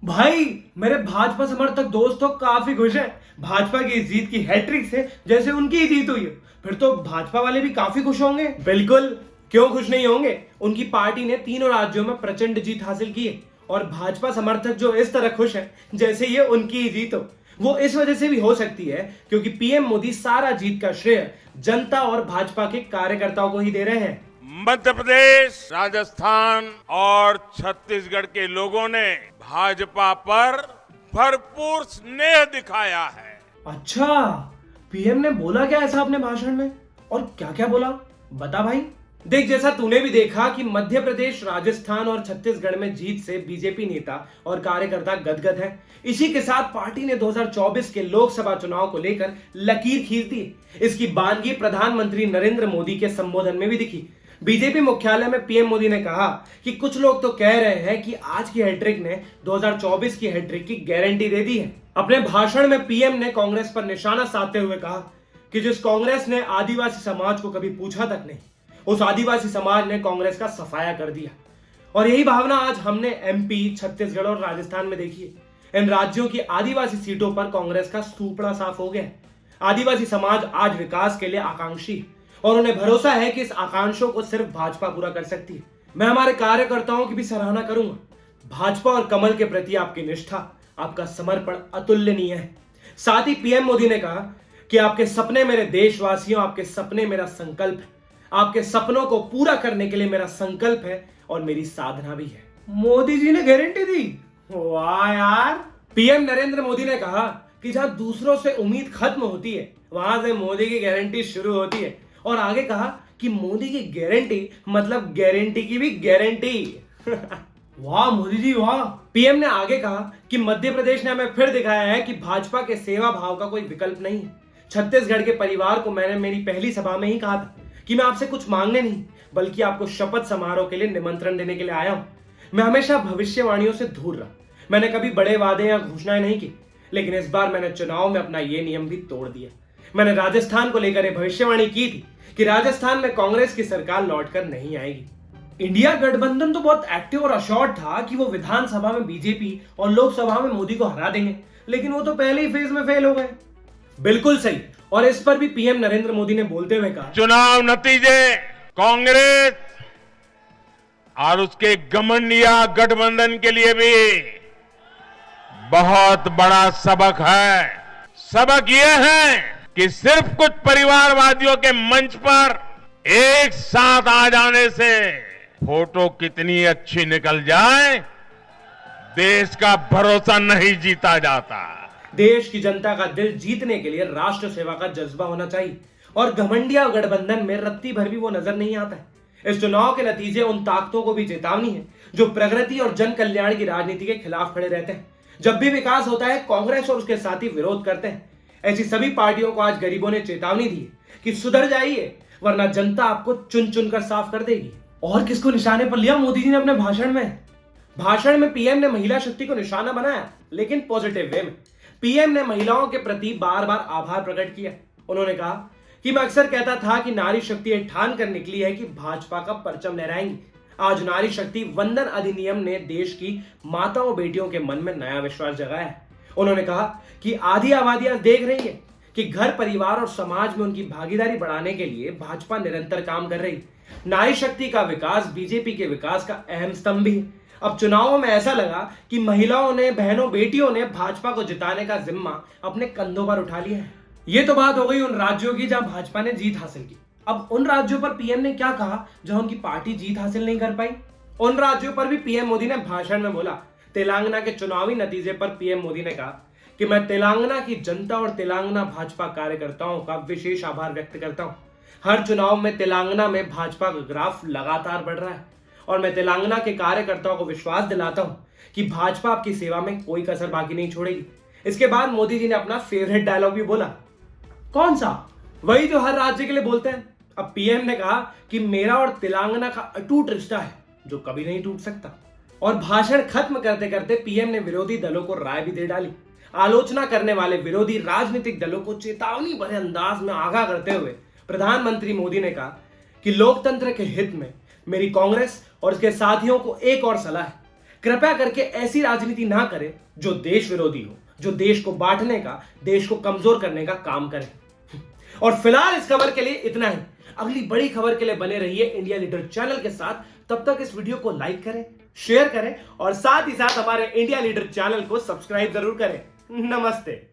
भाई मेरे भाजपा समर्थक दोस्त तो काफी खुश हैं भाजपा की इस जीत की हैट्रिक से, जैसे उनकी ही जीत हुई है। फिर तो भाजपा वाले भी काफी खुश होंगे। बिल्कुल, क्यों खुश नहीं होंगे। उनकी पार्टी ने तीनों राज्यों में प्रचंड जीत हासिल की है और भाजपा समर्थक जो इस तरह खुश हैं जैसे ये उनकी ही जीत हो, वो इस वजह से भी हो सकती है क्योंकि पीएम मोदी सारा जीत का श्रेय जनता और भाजपा के कार्यकर्ताओं को ही दे रहे हैं। मध्य प्रदेश, राजस्थान और छत्तीसगढ़ के लोगों ने भाजपा पर भरपूर स्नेह दिखाया है। अच्छा, पीएम ने बोला क्या ऐसा अपने भाषण में और क्या क्या बोला, बता भाई। देख, जैसा तूने भी देखा कि मध्य प्रदेश, राजस्थान और छत्तीसगढ़ में जीत से बीजेपी नेता और कार्यकर्ता गदगद हैं। इसी के साथ पार्टी ने 2024 के लोकसभा चुनाव को लेकर लकीर खींच दी। इसकी बानगी प्रधानमंत्री नरेंद्र मोदी के संबोधन में भी दिखी। बीजेपी मुख्यालय में पीएम मोदी ने कहा कि कुछ लोग तो कह रहे हैं कि आज की हैट्रिक ने 2024 की हैट्रिक की गारंटी दे दी है। अपने भाषण में पीएम ने कांग्रेस पर निशाना साधते हुए कहा कि जिस कांग्रेस ने आदिवासी समाज को कभी पूछा तक नहीं, उस आदिवासी समाज ने कांग्रेस का सफाया कर दिया। और यही भावना आज हमने एमपी, छत्तीसगढ़ और राजस्थान में देखी है। इन राज्यों की आदिवासी सीटों पर कांग्रेस का सूपड़ा साफ हो गया है। आदिवासी समाज आज विकास के लिए आकांक्षी है और उन्हें भरोसा है कि इस आकांक्षों को सिर्फ भाजपा पूरा कर सकती है। मैं हमारे कार्यकर्ताओं की भी सराहना करूंगा। भाजपा और कमल के प्रति आपकी निष्ठा, आपका समर्पण अतुलनीय है। साथ ही पीएम मोदी ने कहा कि आपके सपने मेरे देशवासियों, आपके सपने मेरा संकल्प है। आपके सपनों को पूरा करने के लिए मेरा संकल्प है और मेरी साधना भी है। मोदी जी ने गारंटी दी, वाह यार। पीएम नरेंद्र मोदी ने कहा कि जहां दूसरों से उम्मीद खत्म होती है, वहां से मोदी की गारंटी शुरू होती है। और आगे कहा कि मोदी की गारंटी मतलब गारंटी की भी गारंटी। वाह मोदी जी वाह। पीएम ने आगे कहा कि मध्य प्रदेश ने हमें फिर दिखाया है कि भाजपा के सेवा भाव का कोई विकल्प नहीं है। छत्तीसगढ़ के परिवार को मैंने मेरी पहली सभा में ही कहा था कि मैं आपसे कुछ मांगने नहीं बल्कि आपको शपथ समारोह के लिए निमंत्रण देने के लिए आया हूं। मैं हमेशा भविष्यवाणियों से दूर रहा। मैंने कभी बड़े वादे या घोषणाएं नहीं की, लेकिन इस बार मैंने चुनाव में अपना ये नियम भी तोड़ दिया। मैंने राजस्थान को लेकर यह भविष्यवाणी की थी कि राजस्थान में कांग्रेस की सरकार लौटकर नहीं आएगी। इंडिया गठबंधन तो बहुत एक्टिव और अश्योर्ड था कि वो विधानसभा में बीजेपी और लोकसभा में मोदी को हरा देंगे, लेकिन वो तो पहले ही फेज में फेल हो गए। बिल्कुल सही। और इस पर भी पीएम नरेंद्र मोदी ने बोलते हुए कहा, चुनाव नतीजे कांग्रेस और उसके घमंडिया गठबंधन के लिए भी बहुत बड़ा सबक है। सबक ये है कि सिर्फ कुछ परिवारवादियों के मंच पर एक साथ आ जाने से फोटो कितनी अच्छी निकल जाए, देश का भरोसा नहीं जीता जाता। देश की जनता का दिल जीतने के लिए राष्ट्र सेवा का जज्बा होना चाहिए और घमंडिया गठबंधन में रत्ती भर भी वो नजर नहीं आता है। इस चुनाव के नतीजे उन ताकतों को भी चेतावनी है जो प्रगति और जन कल्याण की राजनीति के खिलाफ खड़े रहते हैं। जब भी विकास होता है, कांग्रेस और उसके साथी विरोध करते हैं। ऐसी सभी पार्टियों को आज गरीबों ने चेतावनी दी कि सुधर जाइए, वरना जनता आपको चुन चुनकर साफ कर देगी। और किसको निशाने पर लिया मोदी जी ने अपने भाषण में पीएम ने महिला शक्ति को निशाना बनाया, लेकिन पॉजिटिव वे में। पीएम ने महिलाओं के प्रति बार बार आभार प्रकट किया। उन्होंने कहा कि मैं अक्सर कहता था कि नारी शक्ति ये ठान कर निकली है कि भाजपा का परचम लहराएंगी। आज नारी शक्ति वंदन अधिनियम ने देश की माताओं बेटियों के मन में नया विश्वास जगाया है। उन्होंने कहा कि आधी आबादी आज देख रही है कि घर, परिवार और समाज में उनकी भागीदारी बढ़ाने के लिए भाजपा निरंतर काम कर रही है। नारी शक्ति का विकास बीजेपी के विकास का अहम स्तंभ भी है। अब चुनावों में ऐसा लगा कि महिलाओं ने, बहनों, बेटियों ने भाजपा को जिताने का जिम्मा अपने कंधों पर उठा लिया है। ये तो बात हो गई उन राज्यों की जहां भाजपा ने जीत हासिल की। अब उन राज्यों पर पीएम ने क्या कहा जहां उनकी पार्टी जीत हासिल नहीं कर पाई। उन राज्यों पर भी पीएम मोदी ने भाषण में बोला। तेलंगाना के चुनावी नतीजे पर पीएम मोदी ने कहा कि मैं तेलंगाना की जनता और तेलंगाना भाजपा कार्यकर्ताओं का विशेष आभार व्यक्त करता हूं। हर चुनाव में तेलंगाना में भाजपा का ग्राफ लगातार बढ़ रहा है और मैं तेलंगाना के कार्यकर्ताओं को विश्वास दिलाता हूं कि भाजपा आपकी सेवा में कोई कसर बाकी नहीं छोड़ेगी। इसके बाद मोदी जी ने अपना फेवरेट डायलॉग भी बोला। कौन सा? वही जो हर राज्य के लिए बोलते हैं। अब पीएम ने कहा कि मेरा और तेलंगाना का अटूट रिश्ता है जो कभी नहीं टूट सकता। और भाषण खत्म करते करते पीएम ने विरोधी दलों को राय भी दे डाली। आलोचना करने वाले विरोधी राजनीतिक दलों को चेतावनी भरे अंदाज में आगाह करते हुए प्रधानमंत्री मोदी ने कहा कि लोकतंत्र के हित में मेरी कांग्रेस और उसके साथियों को एक और सलाह है कृपया करके ऐसी राजनीति ना करें जो देश विरोधी हो, जो देश को बांटने का, देश को कमजोर करने का काम करे। और फिलहाल इस खबर के लिए इतना ही। अगली बड़ी खबर के लिए बने रहिए इंडिया लीडर चैनल के साथ। तब तक इस वीडियो को लाइक करें, शेयर करें और साथ ही साथ हमारे इंडिया लीडर चैनल को सब्सक्राइब जरूर करें। नमस्ते।